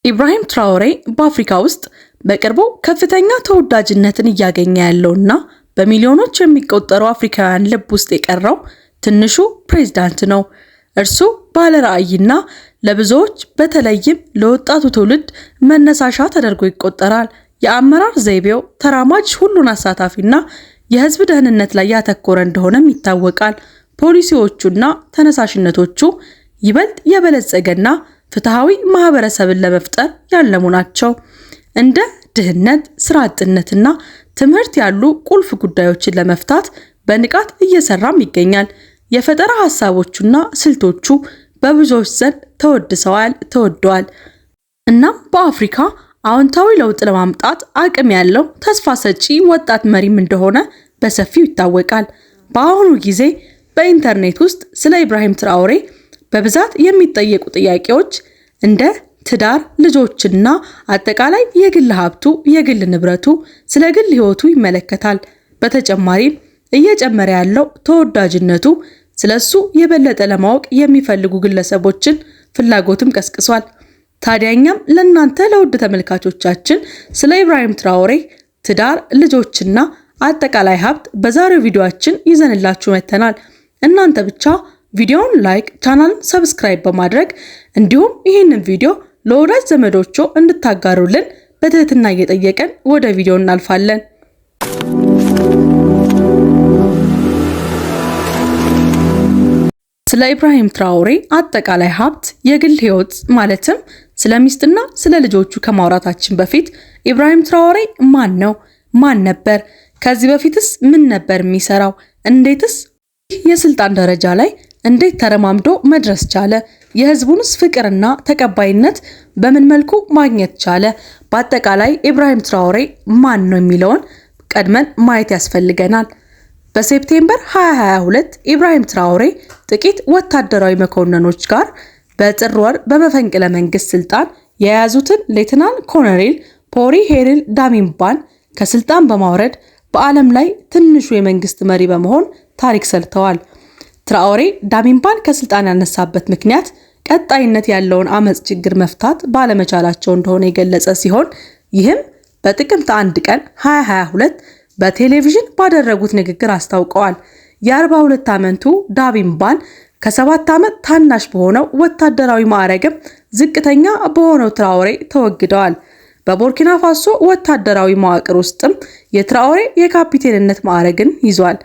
ኢብራሂም ትራኦሬ በአፍሪካ ውስጥ በቅርቡ ከፍተኛ ተወዳጅነትን እያገኘ ያለውና በሚሊዮኖች የሚቆጠሩ አፍሪካውያን ልብ ውስጥ የቀረው ትንሹ ፕሬዝዳንት ነው። እርሱ ባለ ራዕይና ለብዙዎች በተለይም ለወጣቱ ትውልድ መነሳሻ ተደርጎ ይቆጠራል። የአመራር ዘይቤው ተራማጅ፣ ሁሉን አሳታፊና የህዝብ ደህንነት ላይ ያተኮረ እንደሆነም ይታወቃል። ፖሊሲዎቹና ተነሳሽነቶቹ ይበልጥ የበለጸገና ፍትሃዊ ማህበረሰብን ለመፍጠር ያለሙ ናቸው። እንደ ድህነት፣ ስራ አጥነትና ትምህርት ያሉ ቁልፍ ጉዳዮችን ለመፍታት በንቃት እየሰራም ይገኛል። የፈጠራ ሐሳቦቹና ስልቶቹ በብዙዎች ዘንድ ተወደዋል። እናም በአፍሪካ አዎንታዊ ለውጥ ለማምጣት አቅም ያለው ተስፋ ሰጪ ወጣት መሪም እንደሆነ በሰፊው ይታወቃል። በአሁኑ ጊዜ በኢንተርኔት ውስጥ ስለ ኢብራሂም ትራኦሬ በብዛት የሚጠየቁ ጥያቄዎች እንደ ትዳር፣ ልጆችና አጠቃላይ የግል ሀብቱ፣ የግል ንብረቱ፣ ስለ ግል ህይወቱ ይመለከታል። በተጨማሪም እየጨመረ ያለው ተወዳጅነቱ ስለሱ የበለጠ ለማወቅ የሚፈልጉ ግለሰቦችን ፍላጎትም ቀስቅሷል። ታዲያኛም ለእናንተ ለውድ ተመልካቾቻችን ስለ ኢብራሂም ትራኦሬ ትዳር፣ ልጆችና አጠቃላይ ሀብት በዛሬው ቪዲዮአችን ይዘንላችሁ መጥተናል። እናንተ ብቻ ቪዲዮውን ላይክ፣ ቻናሉን ሰብስክራይብ በማድረግ እንዲሁም ይህንን ቪዲዮ ለወዳጅ ዘመዶቹ እንድታጋሩልን በትህትና እየጠየቀን ወደ ቪዲዮ እናልፋለን። ስለ ኢብራሂም ትራኦሬ አጠቃላይ ሀብት፣ የግል ህይወት ማለትም ስለ ሚስትና ስለ ልጆቹ ከማውራታችን በፊት ኢብራሂም ትራኦሬ ማን ነው? ማን ነበር? ከዚህ በፊትስ ምን ነበር የሚሰራው? እንዴትስ የስልጣን ደረጃ ላይ እንዴት ተረማምዶ መድረስ ቻለ? የህዝቡንስ ፍቅርና ተቀባይነት በምን መልኩ ማግኘት ቻለ? በአጠቃላይ ኢብራሂም ትራኦሬ ማን ነው የሚለውን ቀድመን ማየት ያስፈልገናል። በሴፕቴምበር 2022 ኢብራሂም ትራኦሬ ጥቂት ወታደራዊ መኮንኖች ጋር በጥር ወር በመፈንቅለ መንግስት ስልጣን የያዙትን ሌተናል ኮሎኔል ፖሪ ሄሪል ዳሚምባን ከስልጣን በማውረድ በዓለም ላይ ትንሹ የመንግስት መሪ በመሆን ታሪክ ሰርተዋል። ትራኦሬ ዳሚምባን ከስልጣን ያነሳበት ምክንያት ቀጣይነት ያለውን አመጽ ችግር መፍታት ባለመቻላቸው እንደሆነ የገለጸ ሲሆን ይህም በጥቅምት 1 ቀን 2022 በቴሌቪዥን ባደረጉት ንግግር አስታውቀዋል። የ42 ዓመቱ ዳሚምባን ከ7 ዓመት ታናሽ በሆነው ወታደራዊ ማዕረግም ዝቅተኛ በሆነው ትራኦሬ ተወግደዋል። በቡርኪና ፋሶ ወታደራዊ መዋቅር ውስጥም የትራኦሬ የካፒቴንነት ማዕረግን ይዟል።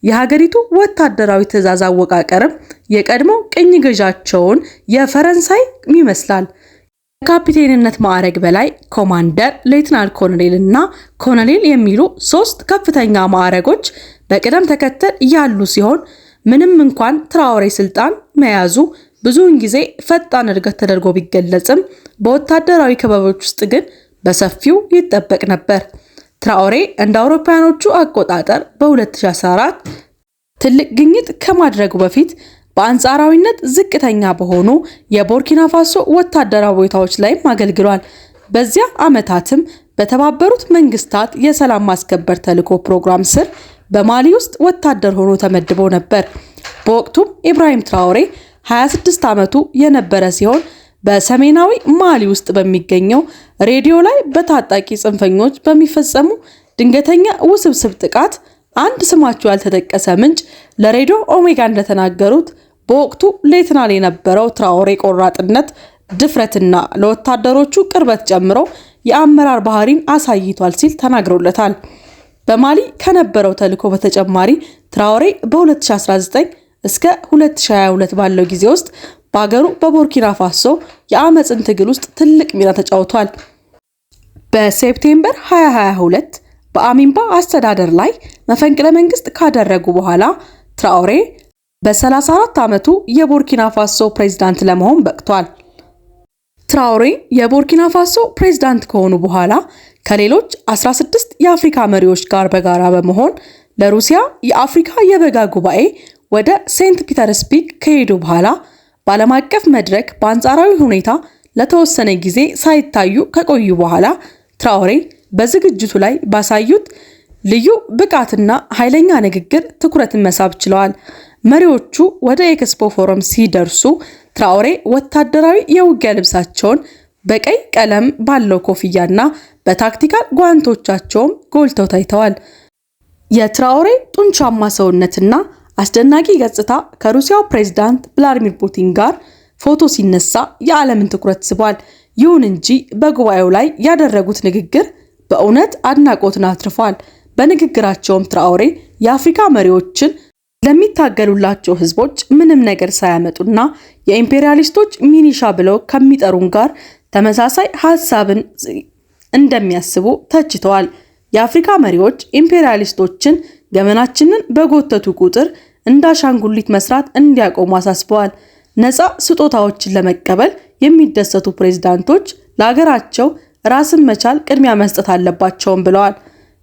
የሀገሪቱ ወታደራዊ ትዕዛዝ አወቃቀርም የቀድሞ ቅኝ ገዣቸውን የፈረንሳይ ይመስላል። ከካፒቴንነት ማዕረግ በላይ ኮማንደር፣ ሌተናል ኮሎኔል እና ኮሎኔል የሚሉ 3 ከፍተኛ ማዕረጎች በቅደም ተከተል ያሉ ሲሆን ምንም እንኳን ትራኦሬ ስልጣን መያዙ ብዙውን ጊዜ ፈጣን እድገት ተደርጎ ቢገለጽም በወታደራዊ ክበቦች ውስጥ ግን በሰፊው ይጠበቅ ነበር። ትራኦሬ እንደ አውሮፓውያኖቹ አቆጣጠር በ2014 ትልቅ ግኝት ከማድረጉ በፊት በአንጻራዊነት ዝቅተኛ በሆኑ የቡርኪና ፋሶ ወታደራዊ ቦታዎች ላይም አገልግሏል። በዚያ ዓመታትም በተባበሩት መንግስታት የሰላም ማስከበር ተልዕኮ ፕሮግራም ስር በማሊ ውስጥ ወታደር ሆኖ ተመድቦ ነበር። በወቅቱም ኢብራሂም ትራኦሬ 26 ዓመቱ የነበረ ሲሆን በሰሜናዊ ማሊ ውስጥ በሚገኘው ሬዲዮ ላይ በታጣቂ ጽንፈኞች በሚፈጸሙ ድንገተኛ ውስብስብ ጥቃት አንድ ስማቸው ያልተጠቀሰ ምንጭ ለሬዲዮ ኦሜጋ እንደተናገሩት በወቅቱ ሌተናል የነበረው ትራኦሬ ቆራጥነት፣ ድፍረትና ለወታደሮቹ ቅርበት ጨምሮ የአመራር ባህሪን አሳይቷል ሲል ተናግሮለታል። በማሊ ከነበረው ተልዕኮ በተጨማሪ ትራኦሬ በ2019 እስከ 2022 ባለው ጊዜ ውስጥ በአገሩ በቡርኪና ፋሶ የአመጽን ትግል ውስጥ ትልቅ ሚና ተጫውቷል። በሴፕቴምበር 2022 በአሚምባ አስተዳደር ላይ መፈንቅለ መንግስት ካደረጉ በኋላ ትራኦሬ በ34 ዓመቱ የቡርኪና ፋሶ ፕሬዝዳንት ለመሆን በቅቷል። ትራኦሬ የቡርኪና ፋሶ ፕሬዝዳንት ከሆኑ በኋላ ከሌሎች 16 የአፍሪካ መሪዎች ጋር በጋራ በመሆን ለሩሲያ የአፍሪካ የበጋ ጉባኤ ወደ ሴንት ፒተርስበርግ ከሄዱ በኋላ በዓለም አቀፍ መድረክ በአንጻራዊ ሁኔታ ለተወሰነ ጊዜ ሳይታዩ ከቆዩ በኋላ ትራኦሬ በዝግጅቱ ላይ ባሳዩት ልዩ ብቃትና ኃይለኛ ንግግር ትኩረትን መሳብ ችለዋል። መሪዎቹ ወደ ኤክስፖ ፎረም ሲደርሱ ትራኦሬ ወታደራዊ የውጊያ ልብሳቸውን በቀይ ቀለም ባለው ኮፍያና በታክቲካል ጓንቶቻቸውም ጎልተው ታይተዋል። የትራኦሬ ጡንቻማ ሰውነትና አስደናቂ ገጽታ ከሩሲያው ፕሬዝዳንት ቭላዲሚር ፑቲን ጋር ፎቶ ሲነሳ የዓለምን ትኩረት ስቧል። ይሁን እንጂ በጉባኤው ላይ ያደረጉት ንግግር በእውነት አድናቆትን አትርፏል። በንግግራቸውም ትራኦሬ የአፍሪካ መሪዎችን ለሚታገሉላቸው ህዝቦች ምንም ነገር ሳያመጡና የኢምፔሪያሊስቶች ሚኒሻ ብለው ከሚጠሩን ጋር ተመሳሳይ ሐሳብን እንደሚያስቡ ተችተዋል። የአፍሪካ መሪዎች ኢምፔሪያሊስቶችን ገመናችንን በጎተቱ ቁጥር እንዳሻንጉሊት መስራት እንዲያቆሙ አሳስበዋል። ነፃ ስጦታዎችን ለመቀበል የሚደሰቱ ፕሬዝዳንቶች ለሀገራቸው ራስን መቻል ቅድሚያ መስጠት አለባቸውም ብለዋል።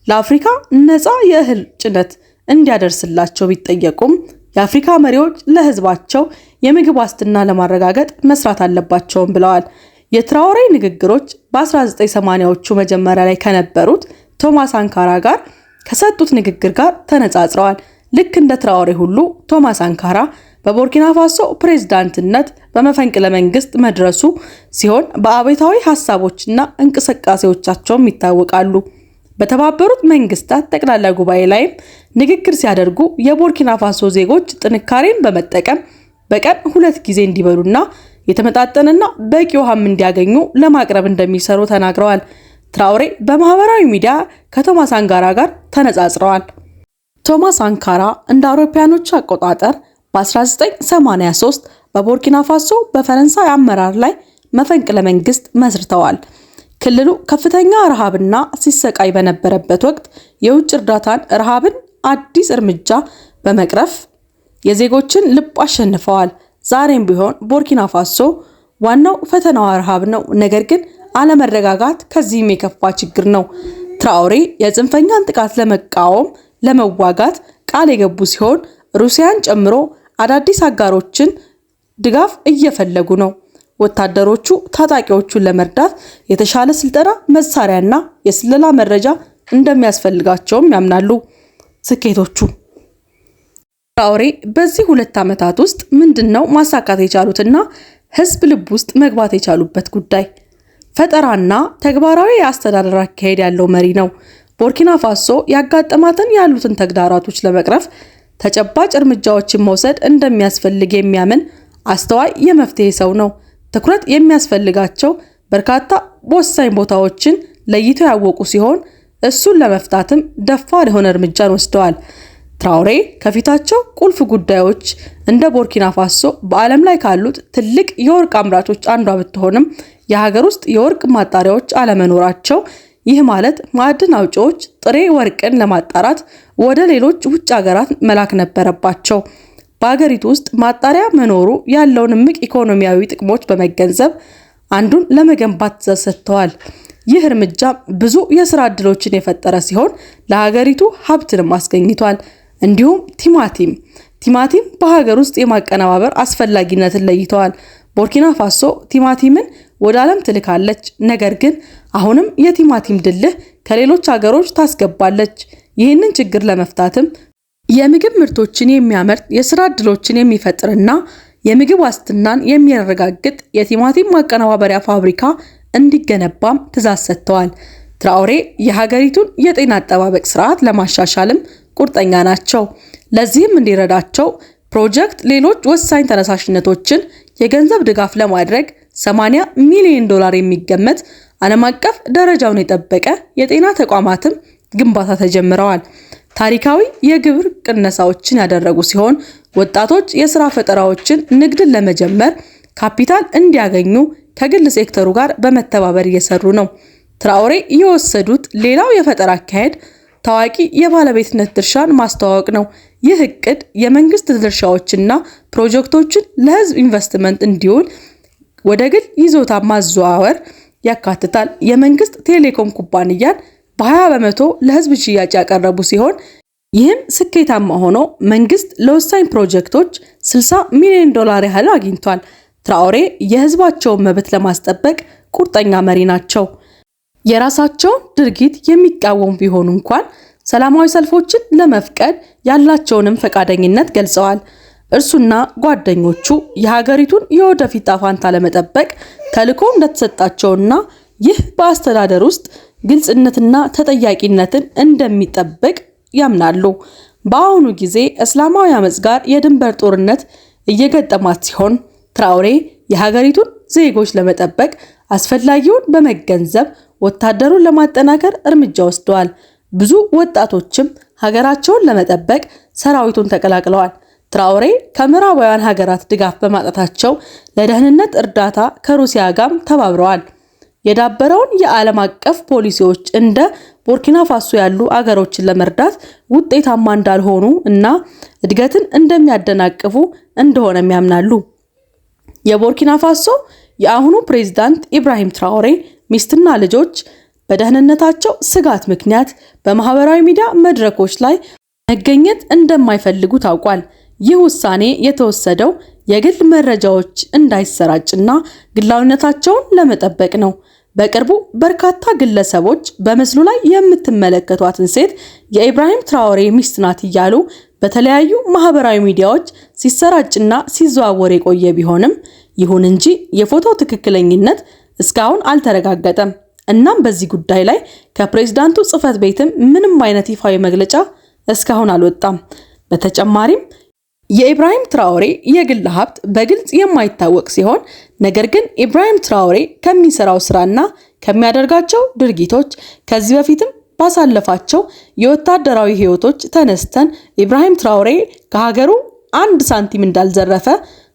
ለአፍሪካ ነፃ የእህል ጭነት እንዲያደርስላቸው ቢጠየቁም የአፍሪካ መሪዎች ለህዝባቸው የምግብ ዋስትና ለማረጋገጥ መስራት አለባቸውም ብለዋል። የትራኦሬ ንግግሮች በ1980ዎቹ መጀመሪያ ላይ ከነበሩት ቶማስ ሳንካራ ጋር ከሰጡት ንግግር ጋር ተነጻጽረዋል። ልክ እንደ ትራኦሬ ሁሉ ቶማስ ሳንካራ በቡርኪና ፋሶ ፕሬዝዳንትነት በመፈንቅለ መንግስት መድረሱ ሲሆን በአብዮታዊ ሐሳቦችና እንቅስቃሴዎቻቸውም ይታወቃሉ። በተባበሩት መንግስታት ጠቅላላ ጉባኤ ላይም ንግግር ሲያደርጉ የቡርኪና ፋሶ ዜጎች ጥንካሬን በመጠቀም በቀን 2 ጊዜ እንዲበሉና የተመጣጠነና በቂ ውሃም እንዲያገኙ ለማቅረብ እንደሚሰሩ ተናግረዋል። ትራኦሬ በማህበራዊ ሚዲያ ከቶማስ ሳንካራ ጋር ተነጻጽረዋል። ቶማስ ሳንካራ እንደ አውሮፓውያኖች አቆጣጠር በ1983 በቡርኪና ፋሶ በፈረንሳይ አመራር ላይ መፈንቅለ መንግስት መስርተዋል። ክልሉ ከፍተኛ ረሃብና ሲሰቃይ በነበረበት ወቅት የውጭ እርዳታን ረሃብን አዲስ እርምጃ በመቅረፍ የዜጎችን ልብ አሸንፈዋል። ዛሬም ቢሆን ቡርኪና ፋሶ ዋናው ፈተናዋ ረሃብ ነው። ነገር ግን አለመረጋጋት ከዚህም የከፋ ችግር ነው። ትራኦሬ የጽንፈኛን ጥቃት ለመዋጋት ቃል የገቡ ሲሆን ሩሲያን ጨምሮ አዳዲስ አጋሮችን ድጋፍ እየፈለጉ ነው። ወታደሮቹ ታጣቂዎቹን ለመርዳት የተሻለ ስልጠና፣ መሳሪያና የስለላ መረጃ እንደሚያስፈልጋቸውም ያምናሉ። ስኬቶቹ ትራኦሬ በዚህ 2 ዓመታት ውስጥ ምንድነው ማሳካት የቻሉትና ህዝብ ልብ ውስጥ መግባት የቻሉበት ጉዳይ? ፈጠራና ተግባራዊ የአስተዳደር አካሄድ ያለው መሪ ነው። ቡርኪና ፋሶ ያጋጠማትን ያሉትን ተግዳሮቶች ለመቅረፍ ተጨባጭ እርምጃዎችን መውሰድ እንደሚያስፈልግ የሚያምን አስተዋይ የመፍትሄ ሰው ነው። ትኩረት የሚያስፈልጋቸው በርካታ ወሳኝ ቦታዎችን ለይተው ያወቁ ሲሆን እሱን ለመፍታትም ደፋር የሆነ እርምጃን ወስደዋል። ትራኦሬ ከፊታቸው ቁልፍ ጉዳዮች እንደ ቡርኪና ፋሶ በዓለም ላይ ካሉት ትልቅ የወርቅ አምራቾች አንዷ ብትሆንም የሀገር ውስጥ የወርቅ ማጣሪያዎች አለመኖራቸው፣ ይህ ማለት ማዕድን አውጪዎች ጥሬ ወርቅን ለማጣራት ወደ ሌሎች ውጭ ሀገራት መላክ ነበረባቸው። በሀገሪቱ ውስጥ ማጣሪያ መኖሩ ያለውን እምቅ ኢኮኖሚያዊ ጥቅሞች በመገንዘብ አንዱን ለመገንባት ትዕዛዝ ሰጥተዋል። ይህ እርምጃ ብዙ የሥራ ዕድሎችን የፈጠረ ሲሆን ለሀገሪቱ ሀብትንም አስገኝቷል። እንዲሁም ቲማቲም በሀገር ውስጥ የማቀነባበር አስፈላጊነትን ለይተዋል። ቡርኪና ፋሶ ቲማቲምን ወደ ዓለም ትልካለች፣ ነገር ግን አሁንም የቲማቲም ድልህ ከሌሎች ሀገሮች ታስገባለች። ይህንን ችግር ለመፍታትም የምግብ ምርቶችን የሚያመርት የሥራ ዕድሎችን የሚፈጥርና የምግብ ዋስትናን የሚያረጋግጥ የቲማቲም ማቀነባበሪያ ፋብሪካ እንዲገነባም ትዕዛዝ ሰጥተዋል። ትራኦሬ የሀገሪቱን የጤና አጠባበቅ ስርዓት ለማሻሻልም ቁርጠኛ ናቸው። ለዚህም እንዲረዳቸው ፕሮጀክት ሌሎች ወሳኝ ተነሳሽነቶችን የገንዘብ ድጋፍ ለማድረግ $80 ሚሊዮን የሚገመት ዓለም አቀፍ ደረጃውን የጠበቀ የጤና ተቋማትም ግንባታ ተጀምረዋል። ታሪካዊ የግብር ቅነሳዎችን ያደረጉ ሲሆን ወጣቶች የሥራ ፈጠራዎችን ንግድን ለመጀመር ካፒታል እንዲያገኙ ከግል ሴክተሩ ጋር በመተባበር እየሰሩ ነው። ትራኦሬ የወሰዱት ሌላው የፈጠራ አካሄድ ታዋቂ የባለቤትነት ድርሻን ማስተዋወቅ ነው። ይህ እቅድ የመንግስት ድርሻዎችና ፕሮጀክቶችን ለህዝብ ኢንቨስትመንት እንዲውል ወደ ግል ይዞታ ማዘዋወር ያካትታል። የመንግስት ቴሌኮም ኩባንያን በ20% ለህዝብ ሽያጭ ያቀረቡ ሲሆን ይህም ስኬታማ ሆኖ መንግስት ለወሳኝ ፕሮጀክቶች $60 ሚሊዮን ያህል አግኝቷል። ትራኦሬ የህዝባቸውን መብት ለማስጠበቅ ቁርጠኛ መሪ ናቸው። የራሳቸውን ድርጊት የሚቃወሙ ቢሆኑ እንኳን ሰላማዊ ሰልፎችን ለመፍቀድ ያላቸውንም ፈቃደኝነት ገልጸዋል። እርሱና ጓደኞቹ የሀገሪቱን የወደፊት ጣፋንታ ለመጠበቅ ተልዕኮ እንደተሰጣቸውና ይህ በአስተዳደር ውስጥ ግልጽነትና ተጠያቂነትን እንደሚጠብቅ ያምናሉ። በአሁኑ ጊዜ እስላማዊ አመጽ ጋር የድንበር ጦርነት እየገጠማት ሲሆን ትራኦሬ የሀገሪቱን ዜጎች ለመጠበቅ አስፈላጊውን በመገንዘብ ወታደሩን ለማጠናከር እርምጃ ወስደዋል። ብዙ ወጣቶችም ሀገራቸውን ለመጠበቅ ሰራዊቱን ተቀላቅለዋል። ትራኦሬ ከምዕራባውያን ሀገራት ድጋፍ በማጣታቸው ለደህንነት እርዳታ ከሩሲያ ጋር ተባብረዋል። የዳበረውን የዓለም አቀፍ ፖሊሲዎች እንደ ቡርኪና ፋሶ ያሉ አገሮችን ለመርዳት ውጤታማ እንዳልሆኑ እና እድገትን እንደሚያደናቅፉ እንደሆነም ያምናሉ። የቡርኪና ፋሶ የአሁኑ ፕሬዝዳንት ኢብራሂም ትራኦሬ ሚስትና ልጆች በደህንነታቸው ስጋት ምክንያት በማህበራዊ ሚዲያ መድረኮች ላይ መገኘት እንደማይፈልጉ ታውቋል። ይህ ውሳኔ የተወሰደው የግል መረጃዎች እንዳይሰራጭና ግላዊነታቸውን ለመጠበቅ ነው። በቅርቡ በርካታ ግለሰቦች በምስሉ ላይ የምትመለከቷትን ሴት የኢብራሂም ትራኦሬ ሚስት ናት እያሉ በተለያዩ ማህበራዊ ሚዲያዎች ሲሰራጭና ሲዘዋወር የቆየ ቢሆንም ይሁን እንጂ የፎቶው ትክክለኝነት እስካሁን አልተረጋገጠም። እናም በዚህ ጉዳይ ላይ ከፕሬዝዳንቱ ጽህፈት ቤትም ምንም አይነት ይፋዊ መግለጫ እስካሁን አልወጣም። በተጨማሪም የኢብራሂም ትራኦሬ የግል ሀብት በግልጽ የማይታወቅ ሲሆን ነገር ግን ኢብራሂም ትራኦሬ ከሚሰራው ስራና ከሚያደርጋቸው ድርጊቶች ከዚህ በፊትም ባሳለፋቸው የወታደራዊ ህይወቶች ተነስተን ኢብራሂም ትራኦሬ ከሀገሩ 1 ሳንቲም እንዳልዘረፈ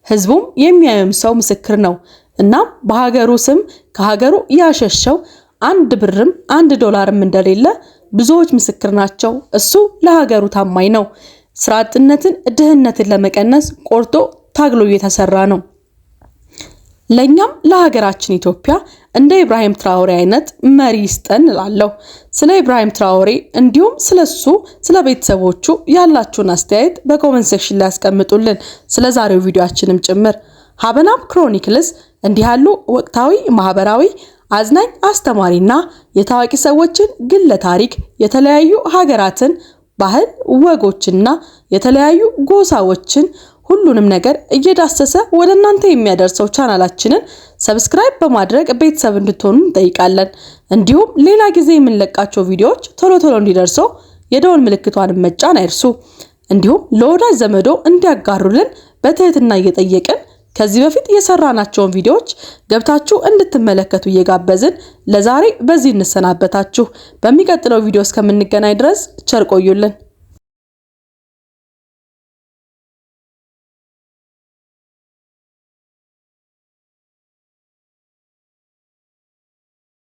ህዝቡም የሚያየም ሰው ምስክር ነው። እናም በሀገሩ ስም ከሀገሩ ያሸሸው 1 ብርም 1 ዶላርም እንደሌለ ብዙዎች ምስክር ናቸው። እሱ ለሀገሩ ታማኝ ነው። ስራ አጥነትን፣ ድህነትን ለመቀነስ ቆርጦ ታግሎ እየተሰራ ነው። ለኛም ለሀገራችን ኢትዮጵያ እንደ ኢብራሂም ትራኦሬ አይነት መሪ ይስጠን እላለሁ። ስለ ኢብራሂም ትራኦሬ እንዲሁም ስለሱ ስለ ቤተሰቦቹ ያላችሁን አስተያየት በኮሜንት ሴክሽን ላይ አስቀምጡልን። ስለ ዛሬው ቪዲዮአችንም ጭምር ሀበናብ ክሮኒክልስ እንዲህ ያሉ ወቅታዊ፣ ማህበራዊ፣ አዝናኝ፣ አስተማሪና የታዋቂ ሰዎችን ግለ ታሪክ፣ የተለያዩ ሀገራትን ባህል፣ ወጎችና የተለያዩ ጎሳዎችን ሁሉንም ነገር እየዳሰሰ ወደ እናንተ የሚያደርሰው ቻናላችንን ሰብስክራይብ በማድረግ ቤተሰብ እንድትሆኑ እንጠይቃለን። እንዲሁም ሌላ ጊዜ የምንለቃቸው ቪዲዮዎች ቶሎ እንዲደርሰው የደወል ምልክቷን መጫን አይርሱ። እንዲሁም ለወዳጅ ዘመዶ እንዲያጋሩልን በትህትና እየጠየቅን ከዚህ በፊት የሰራናቸውን ቪዲዮዎች ገብታችሁ እንድትመለከቱ እየጋበዝን ለዛሬ በዚህ እንሰናበታችሁ። በሚቀጥለው ቪዲዮ እስከምንገናኝ ድረስ ቸር ቆዩልን።